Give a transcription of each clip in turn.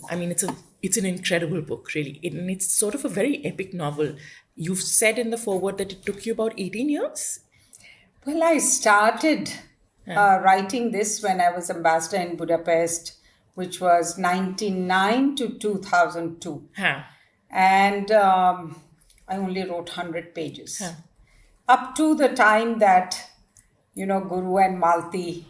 I mean, it's an incredible book, really. And it's sort of a very epic novel. You've said in the foreword that it took you about 18 years. Well, I started writing this when I was ambassador in Budapest, which was 1999 to 2002. Huh. And I only wrote 100 pages. Huh. Up to the time that, Guru and Malti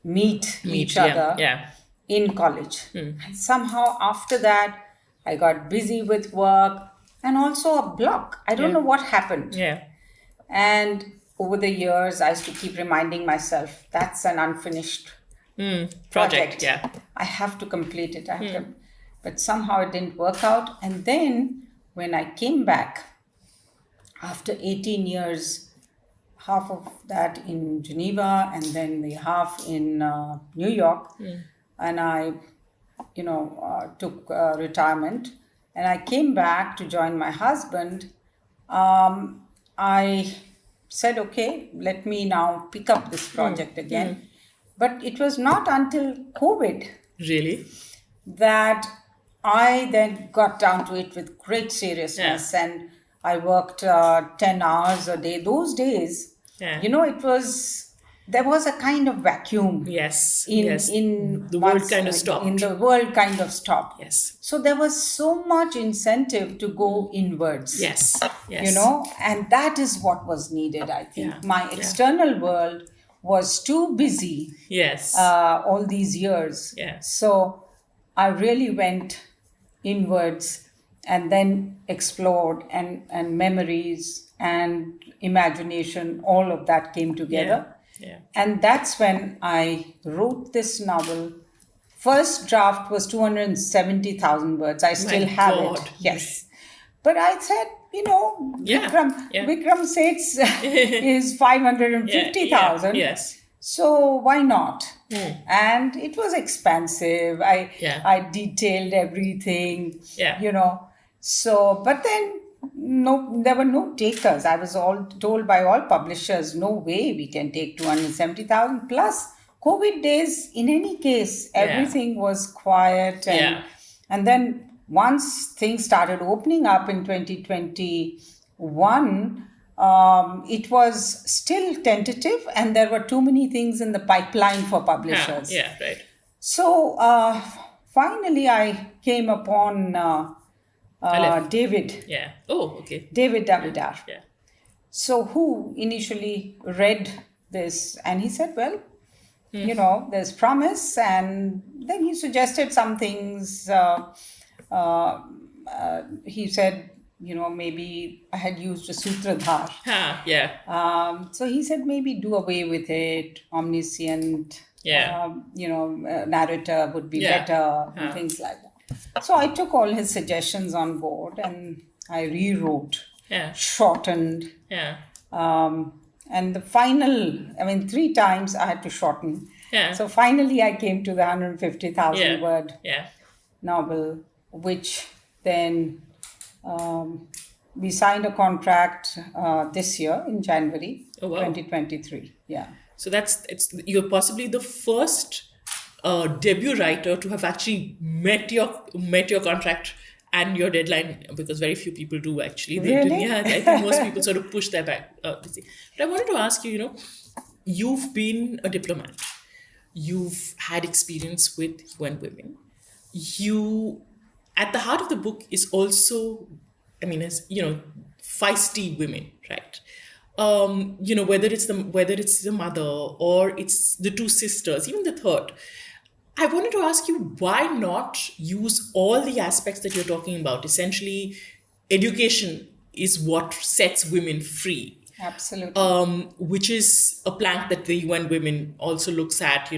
meet Meet, each yeah, other yeah. in college. And somehow after that, I got busy with work and also a block. I don't Yeah. know what happened. Yeah. And over the years, I used to keep reminding myself that's an unfinished Project, yeah. I have to complete it. But somehow it didn't work out. And then when I came back after 18 years, half of that in Geneva and then the half in New York, and I, took retirement, and I came back to join my husband. I said, okay, let me now pick up this project again. But it was not until COVID Really? that I then got down to it with great seriousness, and I worked 10 hours a day. Those days, Yeah. there was a kind of vacuum Yes. in yes. in The world one's- kind of stopped. in the world kind of stopped. Yes. So there was so much incentive to go inwards. Yes. Yes. And that is what was needed, I think. Yeah. My Yeah. external world was too busy Yes. all these years. Yeah. So I really went inwards and then explored, and memories and imagination, all of that came together. Yeah. And that's when I wrote this novel. First draft was 270,000 words. I still have God. it. Yes. But I said, Yeah. Vikram Seth's is 550,000. Yes. So why not? And it was expensive. Yeah. I detailed everything. Yeah. So, but then there were no takers. I was all told by all publishers, no way we can take 270,000 plus COVID days. In any case, everything was quiet, and then once things started opening up in 2021, it was still tentative, and there were too many things in the pipeline for publishers. Yeah. Right. So finally, I came upon David Yeah. Oh, okay. Davidar. Yeah. So who initially read this, and he said, well, there's promise, and then he suggested some things. He said, maybe I had used a sutradhar. Yeah. So he said, maybe do away with it. Omniscient, Yeah. narrator would be better, and things like that. So I took all his suggestions on board, and I rewrote, Yeah. shortened, Yeah. and the final, 3 times I had to shorten. Yeah. So finally I came to the 150,000 Yeah. word Yeah. novel, which then we signed a contract this year in January Oh, wow. 2023. Yeah. So you're possibly the first debut writer to have actually met your contract and your deadline, because very few people do actually. Really? Yeah, I think most people sort of push their back. But I wanted to ask you, you've been a diplomat. You've had experience with UN women. You, at the heart of the book is also, feisty women, right? Whether it's the mother or it's the two sisters, even the third. I wanted to ask you, why not use all the aspects that you're talking about? Essentially, education is what sets women free. Absolutely. Which is a plank that the UN Women also looks at.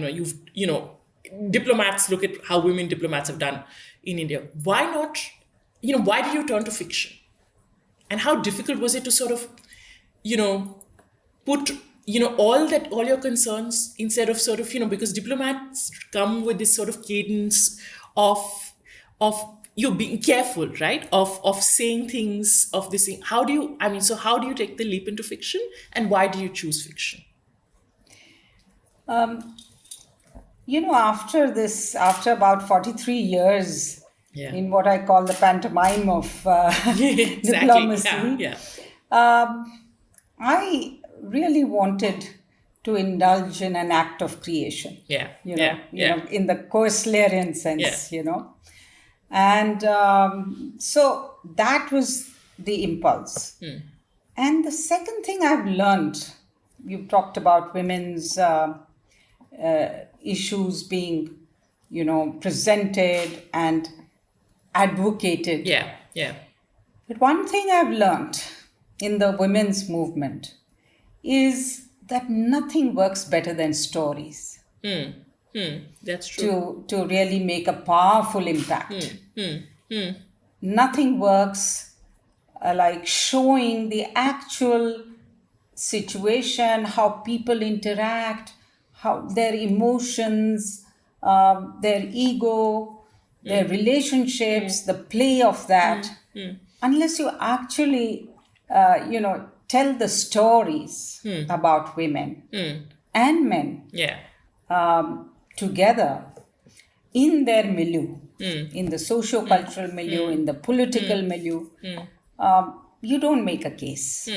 Diplomats look at how women diplomats have done in India. Why not? Why did you turn to fiction? And how difficult was it to sort of, put, all your concerns instead of sort of, because diplomats come with this sort of cadence of you being careful, right? Of saying things, of this thing. How do you take the leap into fiction, and why do you choose fiction? after about 43 years Yeah. in what I call the pantomime of Exactly. Yeah. diplomacy, Yeah. um, I really wanted to indulge in an act of creation, Yeah. Yeah. Yeah. in the Koeslerian Yeah. sense, and so that was the impulse. And the second thing I've learned, you talked about women's issues being, presented and advocated. Yeah. Yeah. But one thing I've learned in the women's movement is that nothing works better than stories That's true. to really make a powerful impact. Nothing works like showing the actual situation, how people interact, how their emotions, their ego, their relationships, the play of that, unless you actually, tell the stories about women and men Yeah. together in their milieu, in the socio-cultural milieu, in the political milieu, you don't make a case.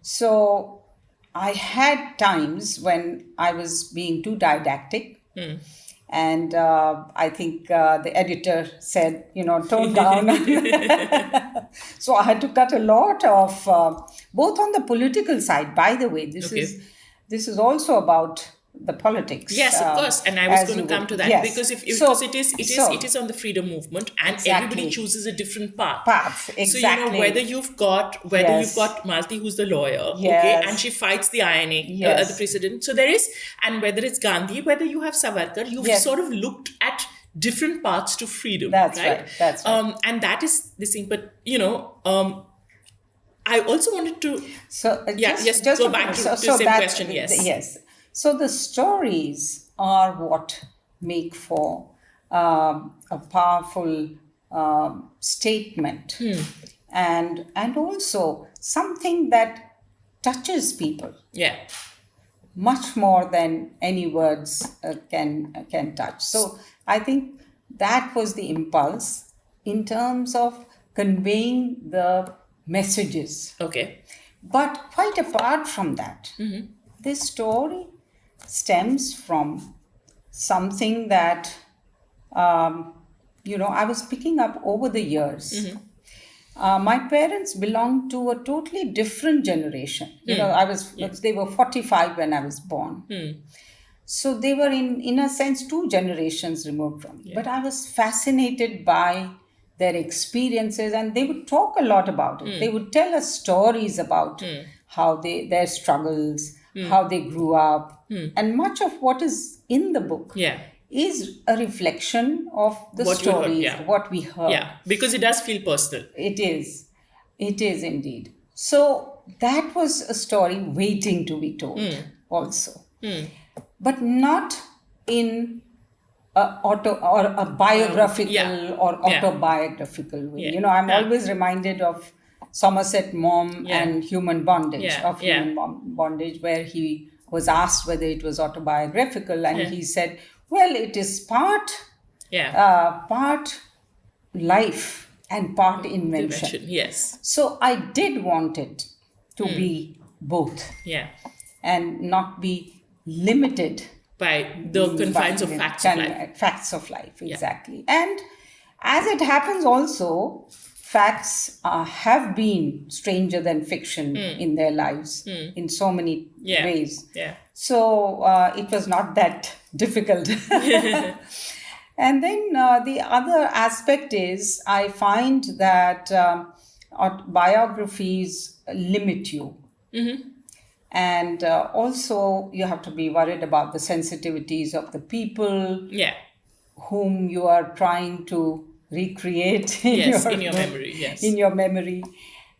So I had times when I was being too didactic. And I think the editor said, tone down. So I had to cut a lot of, both on the political side, by the way, Okay. this is also about the politics. Yes, of course, and I was as going to you come would, to that yes. because if So, because it is on the freedom movement, and everybody exactly. chooses a different path. Path, So exactly. whether you've got Yes. Malti, who's the lawyer, okay, and Yes. she fights the INA, the Yes. president. So there is, and whether it's Gandhi, whether you have Savarkar, you've Yes. sort of looked at different paths to freedom, That's right? right, that's right. And that is the thing. But I also wanted to, So just just go to back finish. to the same question. Yes. Yes. So the stories are what make for a powerful statement, and also something that touches people Yeah. much more than any words can touch. So I think that was the impulse in terms of conveying the messages. Okay. But quite apart from that, this story stems from something that I was picking up over the years. My parents belonged to a totally different generation. They were 45 when I was born. So they were in a sense 2 generations removed from me. But I was fascinated by their experiences, and they would talk a lot about it. They would tell us stories about how their struggles, how they grew up. And much of what is in the book Yeah. is a reflection of the What we heard, stories, yeah. what we heard. Yeah, because it does feel personal. It is. It is indeed. So that was a story waiting to be told also. But not in a auto or a biographical Yeah. or Yeah. autobiographical way. Yeah. I'm Yeah. always reminded of Somerset Maugham Yeah. and Human Bondage, Yeah. of Yeah. Human Bondage, where he was asked whether it was autobiographical, and Yeah. he said, well, it is part Yeah. part life and part invention. Yes. So I did want it to be both Yeah. and not be limited By the confines of facts of life. Facts of life, exactly. And as it happens also, facts have been stranger than fiction in their lives in so many Yeah. ways. Yeah. So it was not that difficult. And then the other aspect is I find that biographies limit you. And also you have to be worried about the sensitivities of the people Yeah. whom you are trying to recreate Yes, in your memory, yes. in your memory.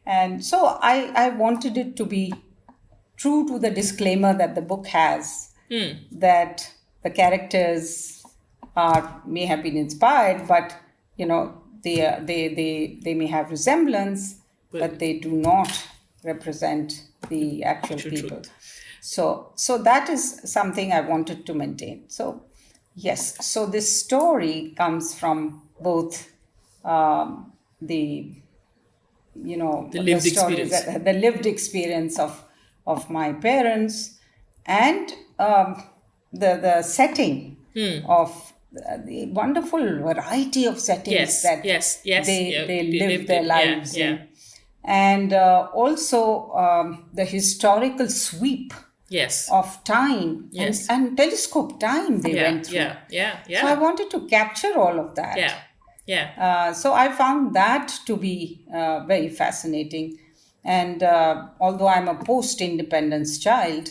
And so I wanted it to be true to the disclaimer that the book has, that the characters may have been inspired, but they may have resemblance, but they do not represent the actual people. Truth. So that is something I wanted to maintain. So yes, so this story comes from both the The the lived stories, experience. the lived experience of my parents, and the setting of the wonderful variety of settings Yes, that yes, yes. Yeah, they they live lived their in. Yeah, lives yeah. in, and also the historical sweep Yes, of time yes. and telescope time they Yeah, went through. yeah, yeah, So I yeah, wanted to capture all of that. yeah, yeah. So I found that to be very fascinating. And although I'm a post independence child,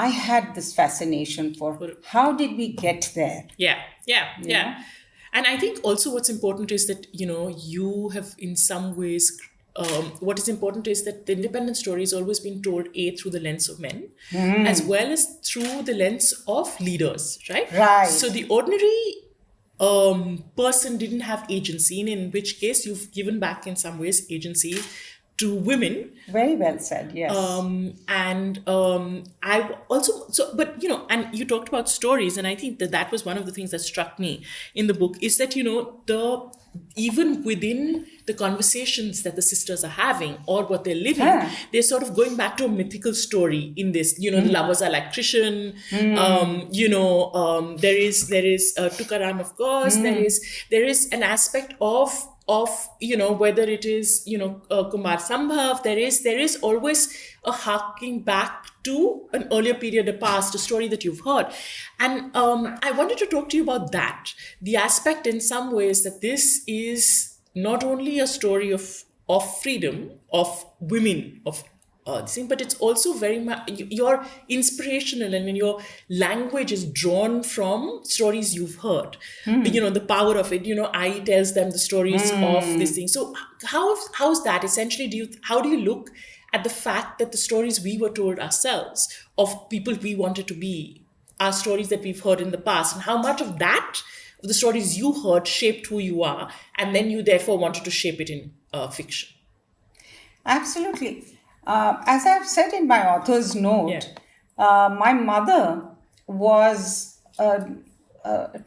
I had this fascination for For how did we get there, Yeah, yeah, you yeah. know? And I think also what's important is that, you have in some ways, what is important is that the independent story has always been told through the lens of men, as well as through the lens of leaders, right? So Right. the ordinary person didn't have agency, and in which case you've given back in some ways agency to women. Very well said. Yes. And I also, but and you talked about stories, and I think that that was one of the things that struck me in the book, is that the even within the conversations that the sisters are having or what they're living, Huh. they're sort of going back to a mythical story in this. The lovers are like Krishan. There is Tukaram, of course. There is an aspect of whether it is Kumar Sambhav. There is always a harking back to an earlier period, a past, a story that you've heard. And I wanted to talk to you about that, the aspect in some ways that this is not only a story of freedom, of women, of this thing, but it's also very much you're inspirational, and when your language is drawn from stories you've heard. The power of it. I tells them the stories of this thing. So how's that essentially? How do you look at the fact that the stories we were told ourselves of people we wanted to be are stories that we've heard in the past, and how much of that, of the stories you heard, shaped who you are, and then you therefore wanted to shape it in fiction? Absolutely. As I've said in my author's Yeah. note, my mother was a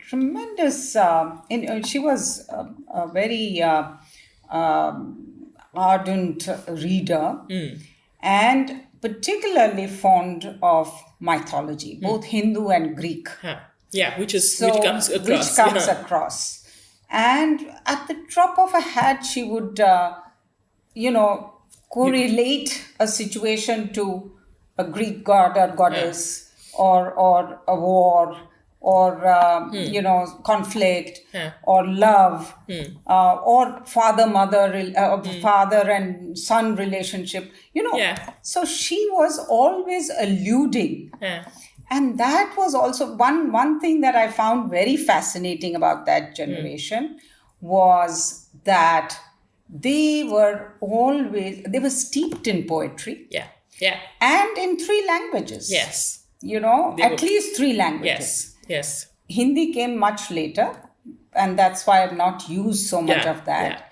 tremendous, she was a very ardent reader and particularly fond of mythology, both Hindu and Greek. Huh. Yeah, which So, comes which across. comes Yeah. across. And at the drop of a hat, she would you know, You, correlate a situation to a Greek god or uh, goddess, or a war, or conflict, yeah. or love, or father mother father and son relationship. Yeah. So she was always alluding, Yeah. and that was also one thing that I found very fascinating about that generation, was that they were steeped in poetry Yeah. Yeah. and in three languages. Yes. They were. At least three languages. Yes. Yes. Hindi came much later, and that's why I've not used so much Yeah. of Yeah. that,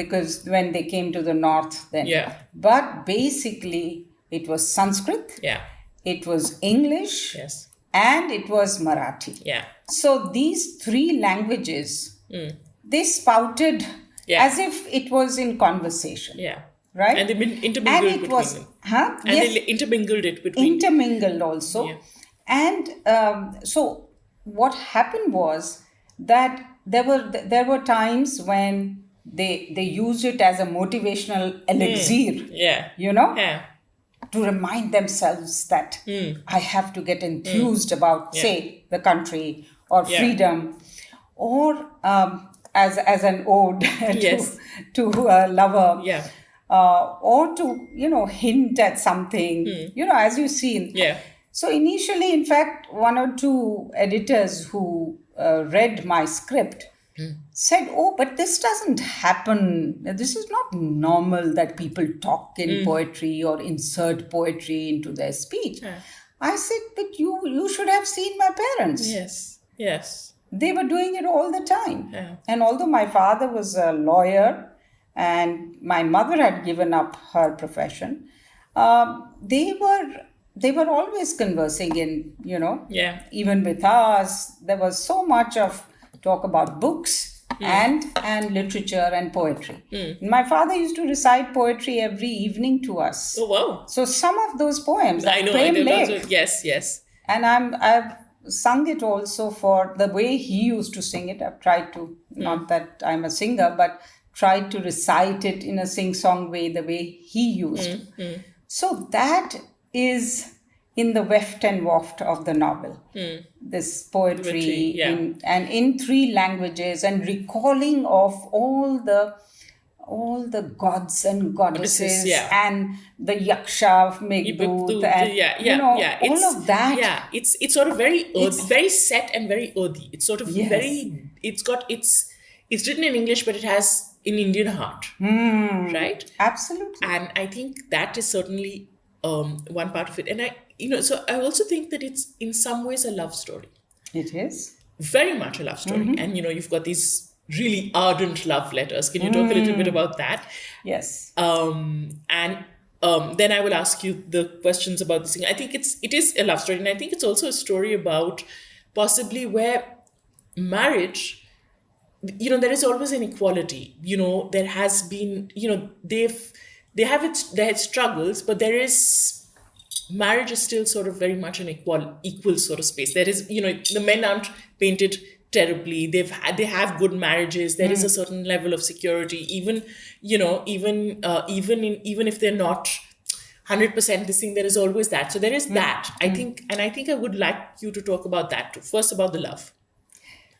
because when they came to the north then. Yeah. But basically it was Sanskrit, Yeah. it was English, Yes. and it was Marathi. Yeah. So these three languages, they spouted Yeah. as if it was in conversation, Yeah. And right? they And intermingled it between was, them. huh? And Yes, they intermingled it between. intermingled also. Yeah. And so what happened was that there were times when they used it as a motivational elixir, Yeah. you know, Yeah. to remind themselves that I have to get enthused about, Yeah. say, the country or Yeah. freedom, or as an ode Yes. to a lover, Yeah. or to hint at something, as you see. Yeah. So initially, in fact, one or two editors who read my script said, "Oh, but this doesn't happen. This is not normal that people talk in poetry or insert poetry into their speech." Yeah. I said, "But you should have seen my parents. Yes. Yes. They were doing it all the time." Yeah. And although my father was a lawyer and my mother had given up her profession, they were they were always conversing in, Yeah. even with us, there was so much of talk about books and literature and poetry. My father used to recite poetry every evening to us. Oh wow. So some of those poems, I like know. Prem There was Lake, yes, yes. and I've sung it also for the way he used to sing it. I've tried to, not that I'm a singer, but tried to recite it in a sing-song way, the way he used to. So that is in the weft and waft of the novel. This poetry Poetry. Yeah. in three languages, and recalling of all the gods and Goddesses. goddesses Yeah. and the yaksha, Meghdut, and Yeah, yeah, yeah. all of that. It's sort of very earthy, It's very set and very earthy. It's sort of yes, very. It's written in English, but it has an Indian heart, right? absolutely. And I think that is certainly one part of it. And so I also think that it's in some ways a love story, It is. very much a love story. And you've got these really ardent love letters. Can you talk a little bit about that? Yes. And then I will ask you the questions about this thing. I think it is a love story, and I think it's also a story about possibly where marriage, there is always an equality. There has been, they had struggles, but there is marriage is still sort of very much an equal sort of space. There is, the men aren't painted terribly. They have good marriages. There is a certain level of security, even even if they're not 100% this thing, there is always that. So there is that, I think. And I think I would like you to talk about that too. First, about the love.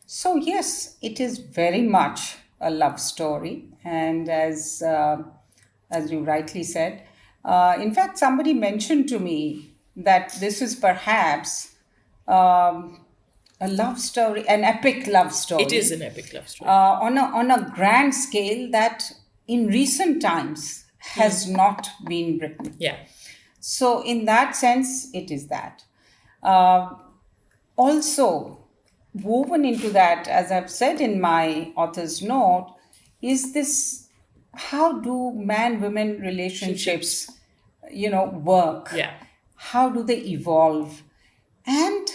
So yes, it is very much a love story, and as you rightly said, in fact, somebody mentioned to me that this is perhaps a love story, an epic love story. It is an epic love story. On a grand scale that in recent times has not been written. Yeah. So in that sense, it is that. Uh, Also, woven into that, as I've said in my author's note, is this: how do man-women relationships, work? Yeah. How do they evolve? And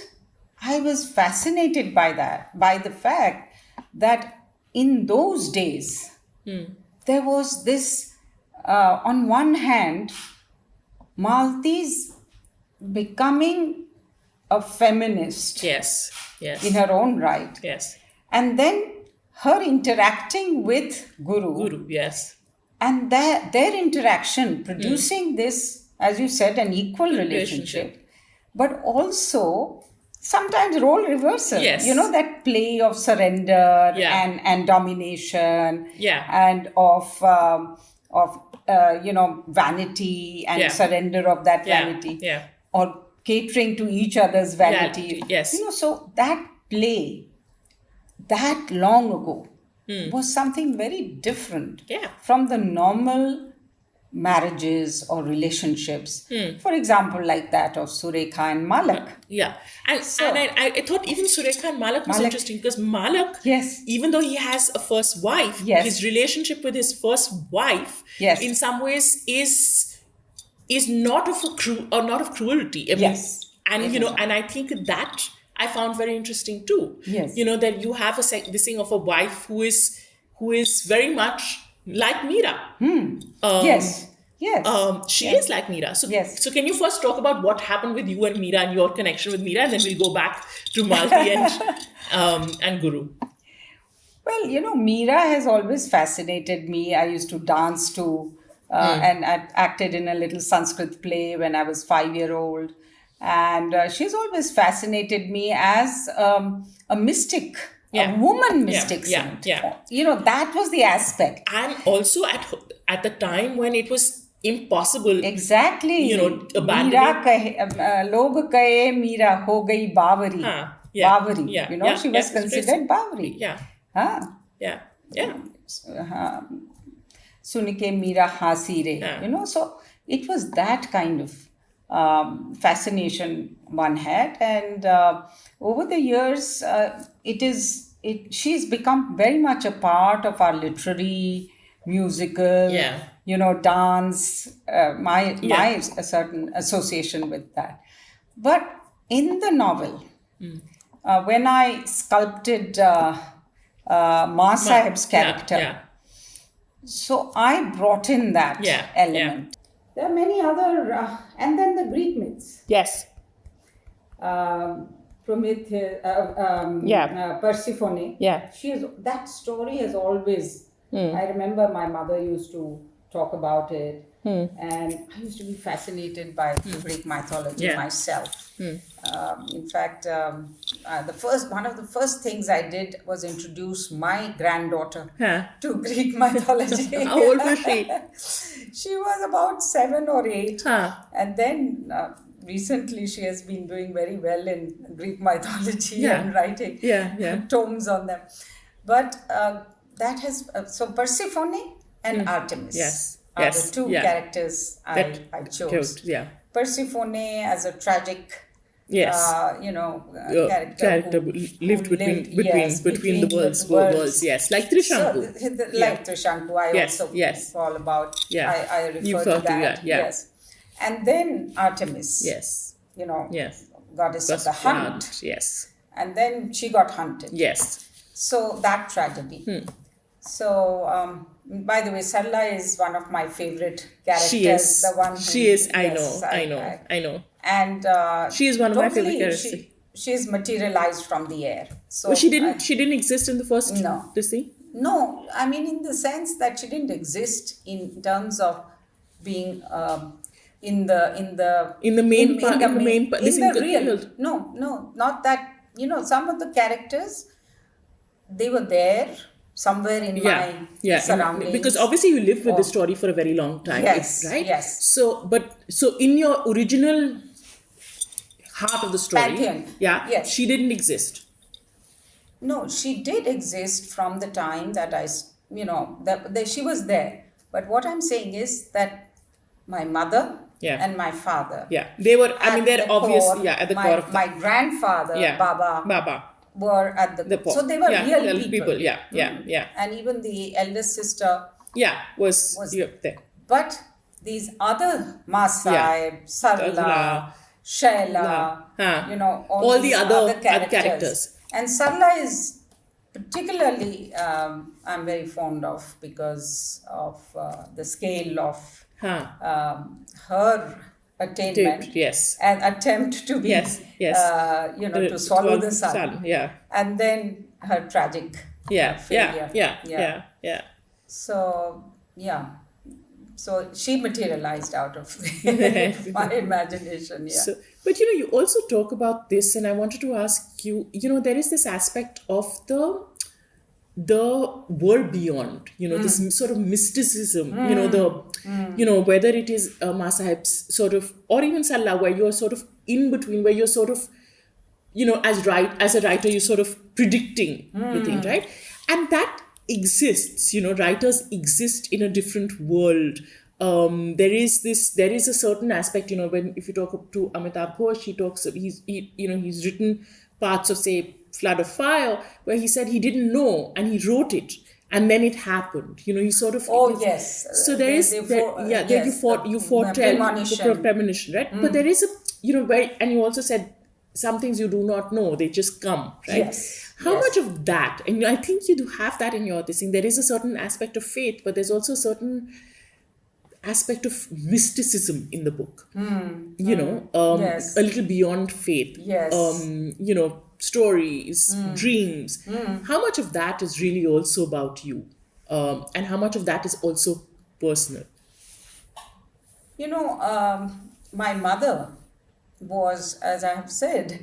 I was fascinated by that, by the fact that in those days, there was this, on one hand, Malti's becoming a feminist Yes. Yes. in her own right. Yes. And then her interacting with Guru, Yes. and their interaction producing this, as you said, an equal relationship, but also sometimes role reversal. Yes. That play of surrender Yeah. and domination, Yeah. and of vanity and Yeah. surrender of that Yeah. vanity, Yeah. or catering to each other's vanity. Yes. So that play that long ago was something very different Yeah. from the normal marriages or relationships. For example, like that of Surekha and Malak. Yeah. And So- and I thought even Surekha and Malak was Malak- interesting, because Malak, Yes. even though he has a first wife, Yes. his relationship with his first wife, Yes. in some ways is not of not of cruelty. I mean, Yes. and It is not. and I think that I found very interesting too. Yes. That you have this thing of a wife who is very much like Meera. Yes. Yes. She Yes. is like Meera. So, Yes. so can you first talk about what happened with you and Meera and your connection with Meera, and then we'll go back to Malti and Guru. Well, Meera has always fascinated me. I used to dance to, and I acted in a little Sanskrit play when I was 5-year-old. And she's always fascinated me as a mystic, Yeah. a woman Yeah, mystic yeah, saint. yeah. That was the aspect. And also at the time when it was impossible. Exactly. Abandoning. Meera kahe, log kahe Meera ho gayi bavari. Huh, yeah, Bavari. yeah, She yeah, was it's considered Bavari. Yeah, Huh? yeah, yeah. Sunike Meera hasi re. Yeah. So it was that kind of fascination one had, and over the years, she's become very much a part of our literary musical, Yeah. dance. My Yeah. a certain association with that. But in the novel, when I sculpted Ma Sahib's Yeah. character, Yeah. so I brought in that Yeah. Yeah. element. There are many other, and then the Greek myths. Yes. Prometheus, Yeah. Persephone. Yeah. That story has always. I remember my mother used to talk about it, and I used to be fascinated by Greek mythology Yeah. myself. In fact, one of the first things I did was introduce my granddaughter Huh. to Greek mythology. How old was she? She was about 7 or 8, Huh. and then recently she has been doing very well in Greek mythology Yeah. and writing Yeah. Yeah. tomes on them. But that has so Persephone and Artemis Yes. are Yes. the two Yeah. characters That I chose. cute. Yeah. Persephone as a tragic, Yes. character Who who lived yes, between the worlds. Yes, like Trishanku. So, Yeah. like Trishanku, I Yes, also yes. call about. Yeah. I You refer to refer to, that. yeah, yeah. Yes, and then Artemis. Yes. Goddess Yes. of the hunt, Yes. and then she got hunted. Yes. So that tragedy. So, by the way, Sarla is one of my favorite characters. She is. The one. She is. I yes, know. I know. I know. And She is one of my favorite characters. She is materialized from the air. So Well, she didn't exist in the first. No. To see. No, I mean in the sense that she didn't exist in terms of being in the main part. In the main part. in the real. No, not that. Some of the characters, they were there somewhere in my surroundings. Because obviously you lived with the story for a very long time. Yes, Right. yes. So in your original heart of the story, Pantheon. Yes. she didn't exist. No, she did exist from the time that she was there. But what I'm saying is that my mother and my father. Yeah, they were. I mean, they're obvious. At the core of my grandfather, Baba, were at the core. So they were real people. Yeah. And even the eldest sister. Was there. But these other Masai, Sarla, Shaila, all the other characters. And Sarla is particularly, I'm very fond of because of the scale of her attainment and attempt to be, to swallow the sun. And then her tragic failure. Yeah. So she materialized out of my imagination. Yeah. But you also talk about this, and I wanted to ask you. There is this aspect of the world beyond. This sort of mysticism. Whether it is Masahib's sort of, or even Salla, where you're sort of in between, where you're sort of, as a writer, you're sort of predicting the thing, right? And that exists. Writers exist in a different world. There is a certain aspect. When if you talk to Amitabh Ghosh, he's written parts of, say, Flood of Fire, where he said he didn't know and he wrote it. And then it happened. He sort of. Oh yes. So there is. You foretell premonition, right? But there is a and you also said some things you do not know; they just come, right? Yes. How much of that? And I think you do have that in your thing. There is a certain aspect of faith, but there's also a certain aspect of mysticism in the book. Yes. A little beyond faith. Yes. Stories, dreams. How much of that is really also about you, and how much of that is also personal? My mother was, as I have said,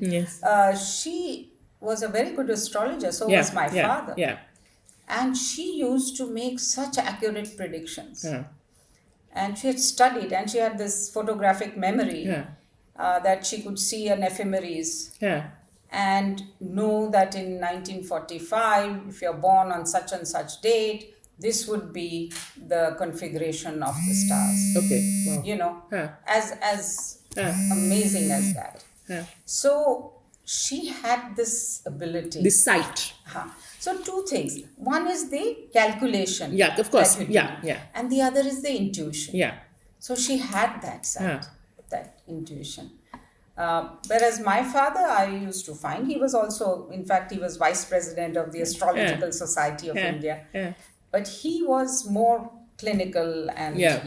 she was a very good astrologer. So was my father. Yeah. And she used to make such accurate predictions. And she had studied, and she had this photographic memory that she could see an ephemeris and know that in 1945, if you're born on such and such date, this would be the configuration of the stars. Okay. Wow. As amazing as that. So she had this ability. This sight. So two things. One is the calculation Yeah, of that course. you do, Yeah, yeah, and the other is the intuition. yeah. So she had that Huh. side, that intuition. Whereas my father, I used to find he was also, in fact, he was vice president of the Yeah, Astrological Society of yeah, India, yeah, but he was more clinical, and yeah.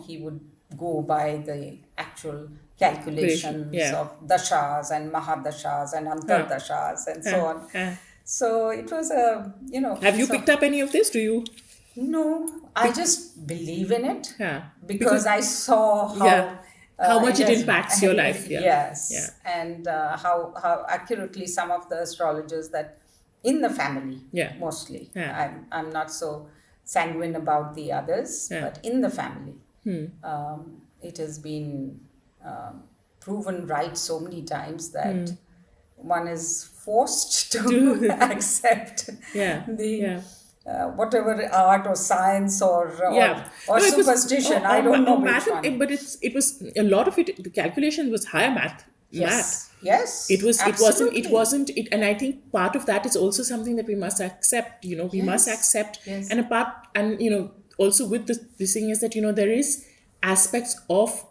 he would go by the actual Creation. calculations Yeah. of dashas and mahadashas and Huh. antardashas and Huh. so on. Huh. So it was a Have you piece picked of, up any of this? Do you? no, I just believe in it Yeah. because Because I saw yeah, how how much it has, impacts your life. Yeah. Yeah. yes, and how accurately some of the astrologers that in the family, Yeah. mostly. Yeah. I'm not so sanguine about the others, Yeah. but in the family, it has been proven right so many times that one is forced to To accept yeah. the Yeah. whatever art or science Yeah. or No, it was superstition. I don't know or which math, one. but it was a lot of it. The calculation was higher math. Yes, yes, It absolutely. wasn't it, and I think part of that is also something that we must accept. We must Yes, accept, yes, and apart, and also with this thing is that there is aspects of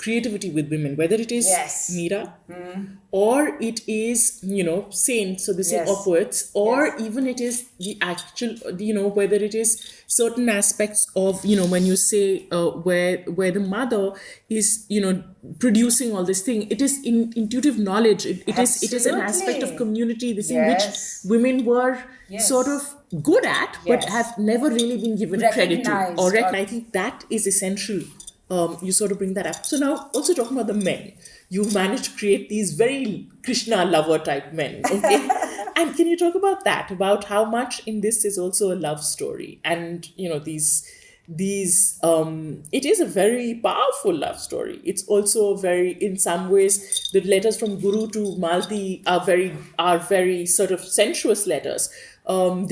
creativity with women, whether it is yes, Mira or it is saints, so they say, or yes, poets, or yes. even it is the actual, whether it is certain aspects of, when you say, where the mother is, producing all this thing, it is intuitive knowledge. It is an aspect of Absolutely. community, this thing which Yes, women were sort of yes, good at but yes. have never really been given credit to or Recognized recognized. or I think that is essential. You sort of bring that up. So now, also talking about the men, you've managed to create these very Krishna lover type men, okay? And can you talk about that? About how much in this is also a love story, and it is a very powerful love story. It's also very, in some ways, the letters from Guru to Malti are very sort of sensuous letters.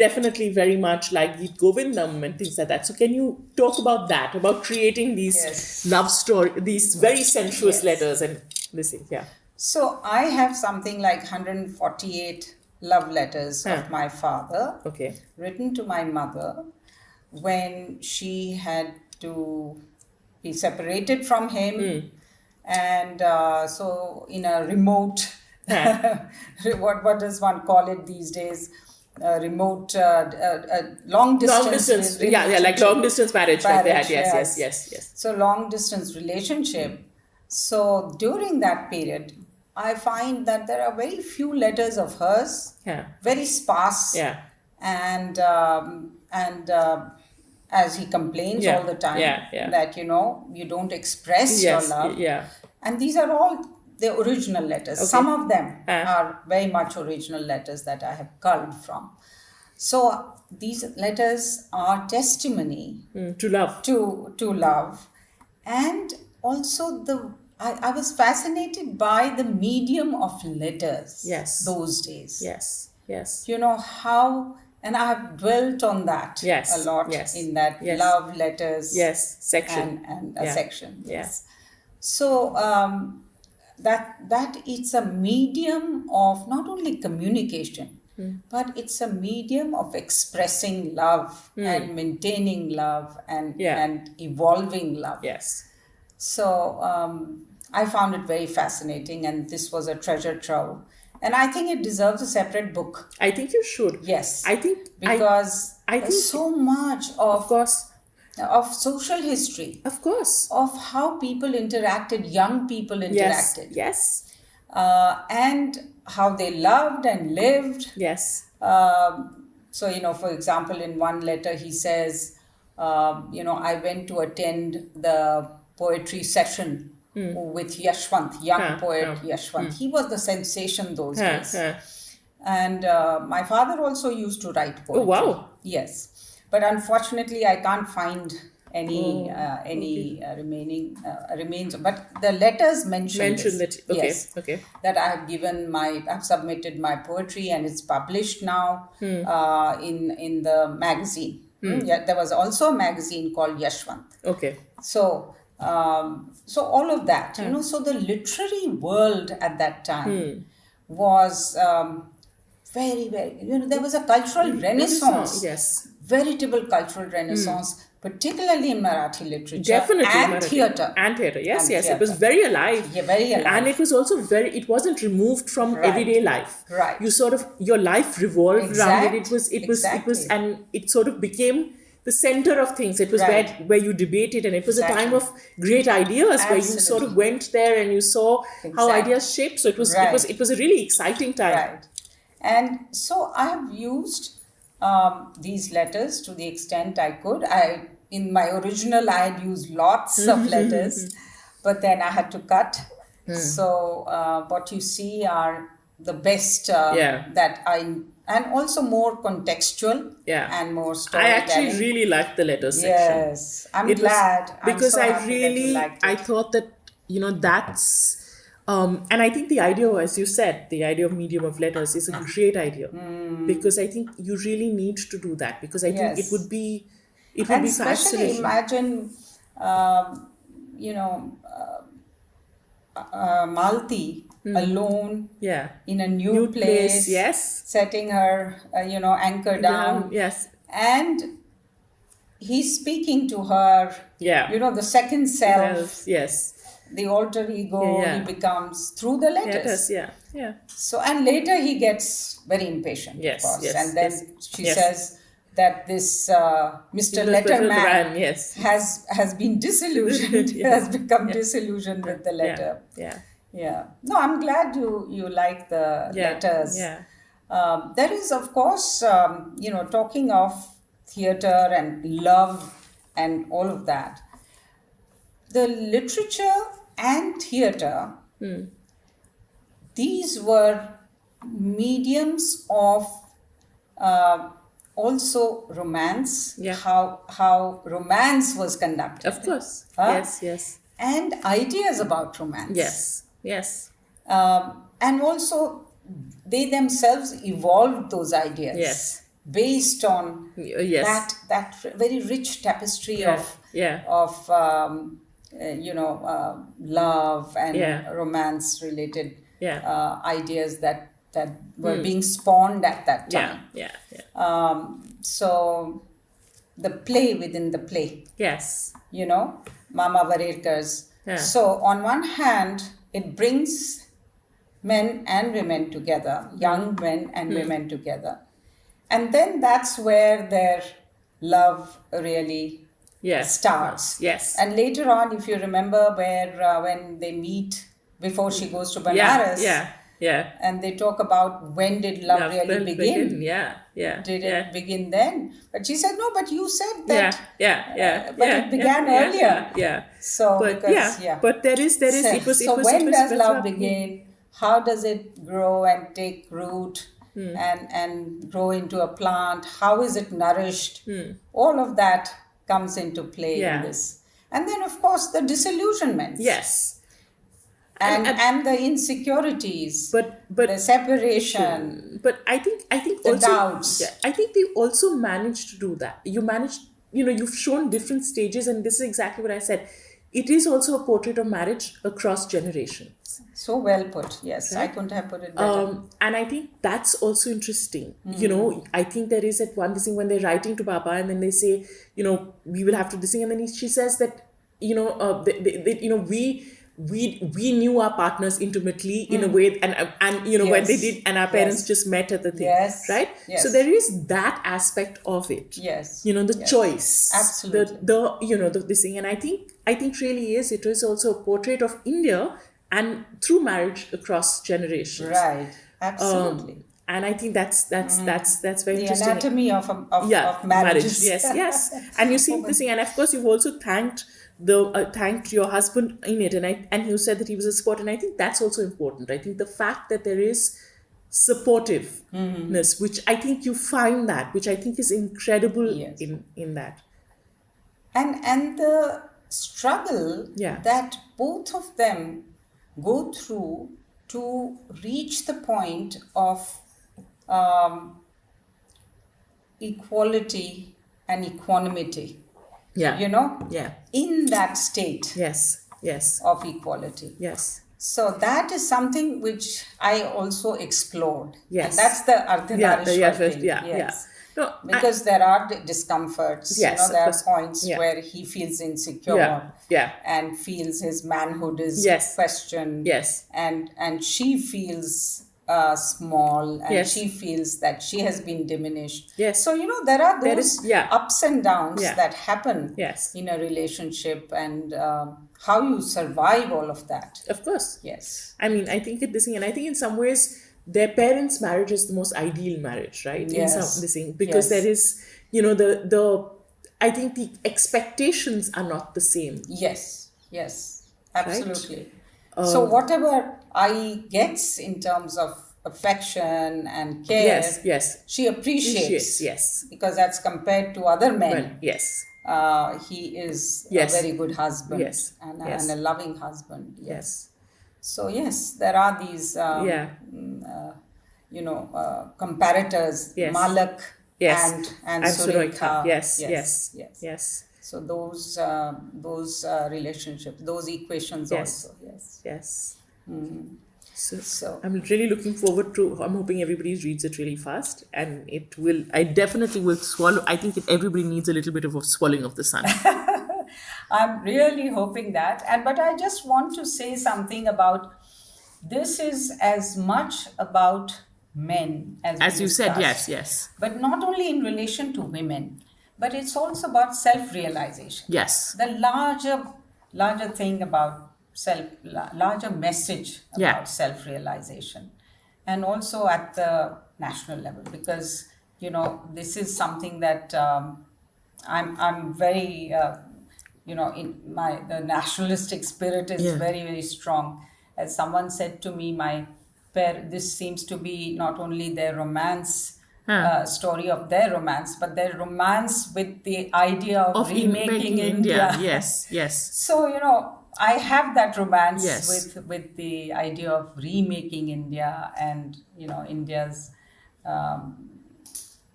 Definitely very much like Geet Govindam and things like that. So can you talk about that, about creating these yes, love story, these very sensuous yes. letters and this thing? Yeah. So I have something like 148 love letters Huh. of my father Okay. written to my mother when she had to be separated from him, and so in a remote Huh. what does one call it these days, remote long Long distance distance. Yeah, yeah, like relationship. long distance marriage, like they had. Marriage, Yes, yes, yes. yes, yes. So long distance relationship. So during that period, I find that there are very few letters of hers, Yeah. very sparse, Yeah. and as he complains all Yeah. the time Yeah. Yeah. that you don't express your Yes. love, Yeah. and these are all the original letters. Some Okay. of them Huh. are very much original letters that I have culled from. So these letters are testimony To love. to love, and also I was fascinated by the medium of letters Yes. those days. Yes. Yes. How, and I have dwelt on that a Yes. lot Yes. in that Yes. love letters Yes. Section. and a Yeah. section. Yeah. Yes. So that it's a medium of not only communication, but it's a medium of expressing love and maintaining love Yeah. and evolving love. Yes. So I found it very fascinating, and this was a treasure trove. And I think it deserves a separate book. I think you should. Yes, I think because I there's think so much of course. of social history, Of course. of how people interacted, young people Yes. interacted, Yes. and how they loved and lived. Yes. So, for example, in one letter, he says, I went to attend the poetry session with Yashwant, young Huh, poet huh, Yashwant. He was the sensation those Huh, days. huh. And my father also used to write poetry. Oh, wow. Yes. But unfortunately, I can't find any okay. remaining remains. But the letters mention Mention this. that. Okay. Yes. Okay. That I've submitted my poetry, and it's published now in the magazine. Yeah, there was also a magazine called Yashwant. Okay. So so all of that, so the literary world at that time was very, very, there was a cultural renaissance, Yes. veritable cultural renaissance, particularly in Marathi literature Definitely and Marathi. theatre. And theatre. Yes, And yes. It was theatre. very alive. Yeah, very alive. And it was also it wasn't removed from Right. everyday life. Right. You sort of, your life revolved around it. Exactly. And it sort of became the center of things. It was Right. where you debated, and it was a time Exactly. of great ideas where you sort of Absolutely. went there and you saw how Exactly. ideas shaped. So Right. it was a really exciting time. Right. And so I have used these letters to the extent I could. In my original, I had used lots of letters, but then I had to cut. So what you see are the best Yeah. that and also more contextual Yeah. and more I storytelling. actually really liked the letters section. Yes, I'm glad. Because I'm so I happy that you liked it. I thought that, that's, and I think the idea, as you said, the idea of medium of letters is a great idea, because I think you really need to do that, because I think it Yes. would be, And especially fascinating. imagine, you know, Malti alone Yeah. in a new place, yes. setting her, anchor down. Yes. And he's speaking to her, Yeah. the second self, Yes. the alter ego, Yeah. he becomes through the letters. Letters. Yeah. Yeah. So, and later he gets very impatient, Yes, of course. yes, And then yes, she yes. says that this Mr. Letterman, Letterman yes. has been disillusioned, Yeah. has become disillusioned with the letter. Yeah. Yeah. No, I'm glad you like the Yeah. letters. Yeah. There is, of course, talking of theatre and love and all of that. The literature and theatre, these were mediums of also romance, Yeah. how romance was conducted. Of course. Huh? Yes. And ideas about romance. Yes. And also, they themselves evolved those ideas. Yes. Based on Yes. that very rich tapestry of love and romance related ideas that were being spawned at that time. Yeah. So the play within the play. Yes. Mama Varerkar's. Yeah. So on one hand, it brings men and women together, young men and women together. And then that's where their love really starts. Yes. And later on, if you remember, when they meet before she goes to Banaras, and they talk about when did love really begin. Did it begin then? But she said, no, but you said that. But it began earlier. So, but but there is so when does love begin? How does it grow and take root and grow into a plant? How is it nourished? All of that comes into play in this. And then, of course, the disillusionments. Yes. And the insecurities, but the separation. But I think the also doubts. I think they also managed to do that. You've shown different stages, and this is exactly what I said. It is also a portrait of marriage across generations. So well put. Yes, right? I couldn't have put it better. And I think that's also interesting. I think there is at one thing when they're writing to Baba, and then they say, we will have to this thing, and then she says that, we knew our partners intimately in a way, and when they did, and our parents just met at the thing, right? Yes. So there is that aspect of it. Yes. The choice, absolutely. This thing, and I think really it is also a portrait of India, and through marriage across generations. Right. Absolutely. And I think that's very the interesting. The anatomy of marriages. Yes. And you see this thing, and of course you've also thanked your husband in it, and you said that he was a support, and I think that's also important. I think the fact that there is supportiveness, which I think you find that, which I think is incredible in that. And the struggle that both of them go through to reach the point of equality and equanimity. In that state yes of equality. Yes. So that is something which I also explored. And that's Yes. the Yeah. Yeah. Ardhanarishwar First, thing, yeah. Yeah. yes. No. Because there are discomforts, Yes. Of there are course. points Yeah. where he feels Yeah. insecure Yeah. and feels his manhood is Yes. questioned, Yes. and she feels small, and she Yes. feels that she has been diminished. Yes. So, there are There is. those Yeah. ups and downs Yeah. that happen Yes. in a relationship, and how you survive all of that. Of course. Yes. I mean, I think it this thing, and I think in some ways their parents' marriage is the most ideal marriage, right? In some this Yes. thing, because there Yes. is, the I think the expectations are not the same, Yes, yes, right? absolutely. So whatever I gets in terms of affection and Yes, care, yes. she Appreciates, appreciates, yes. because that's compared to other Well, men. yes, He is a yes, very good husband, yes, and a yes, loving husband. Yes. yes. So yes, there are these Yeah, comparators, yes, Malak yes. and And Surekha, Surekha. yes, Yes, yes, yes. yes, So those relationships, those equations yes, also. Yes. yes. So So I'm really looking forward to. I'm hoping everybody reads it really fast, and it will. I definitely will swallow. I think everybody needs a little bit of a swallowing of the sun. I'm really hoping that. And but I just want to say something about this is as much about men as we As you said, discussed, yes, yes, but not only in relation to women, but it's also about self-realization. yes, The larger thing about larger message yeah, about self-realization, and also at the national level, because this is something that I'm very in my the nationalistic spirit is yeah. very, very strong. As someone said to me, this seems to be not only their romance, Huh. story of their romance, but their romance with the idea of Of in remaking making India, India. yes, yes, So, I have that romance yes, with the idea of remaking India, and India's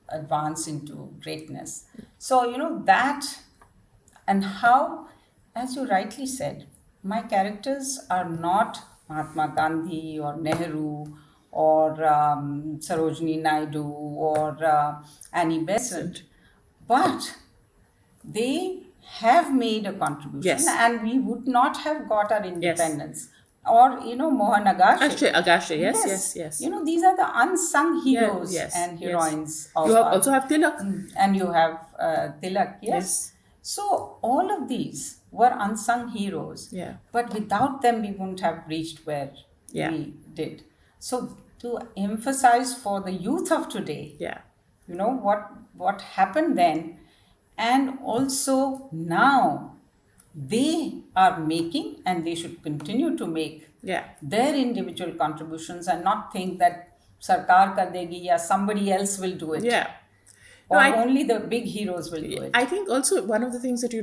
advance into greatness. So, that, and how, as you rightly said, my characters are not Mahatma Gandhi or Nehru or Sarojini Naidu or Annie Besant, but they have made a contribution, yes, and we would not have got our yes. independence. Or Mohan Agashe. Actually, Agasha, yes, yes, Yes, yes. these are the unsung Yeah, heroes yes, and yes. heroines You of have our. also have Tilak. And you have Tilak, yes. Yes, So all of these were unsung heroes, yeah, but without them we wouldn't have reached where yeah, we did. So to emphasize for the youth of today, yeah, what happened then, and also now they are making, and they should continue to make yeah. their individual contributions, and not think that sarkar kar degi, ya somebody else will do it, Yeah. No, or only the big heroes will do I it. think also one of the things that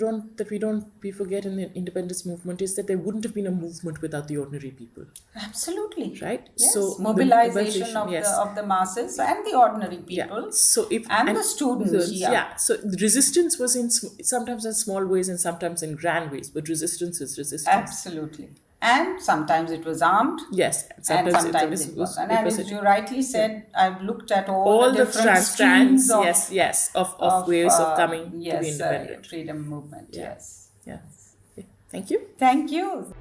we forget in the independence movement is that there wouldn't have been a movement without the ordinary people, Absolutely. right? Yes. So the Mobilization mobilization, of the yes, of the masses and the ordinary yeah. people So if and the and students. so, Yeah. yeah, so the resistance was sometimes in small ways and sometimes in grand ways, but resistance is resistance. Absolutely. And sometimes it was armed, Yes, and and sometimes sometimes it was. And it was as you rightly yeah. said, I've looked at all the All the different strands, streams yes, yes, of of ways of coming to be yes, independent. freedom movement. Yeah, Yes. yeah. Okay. Thank you. Thank you.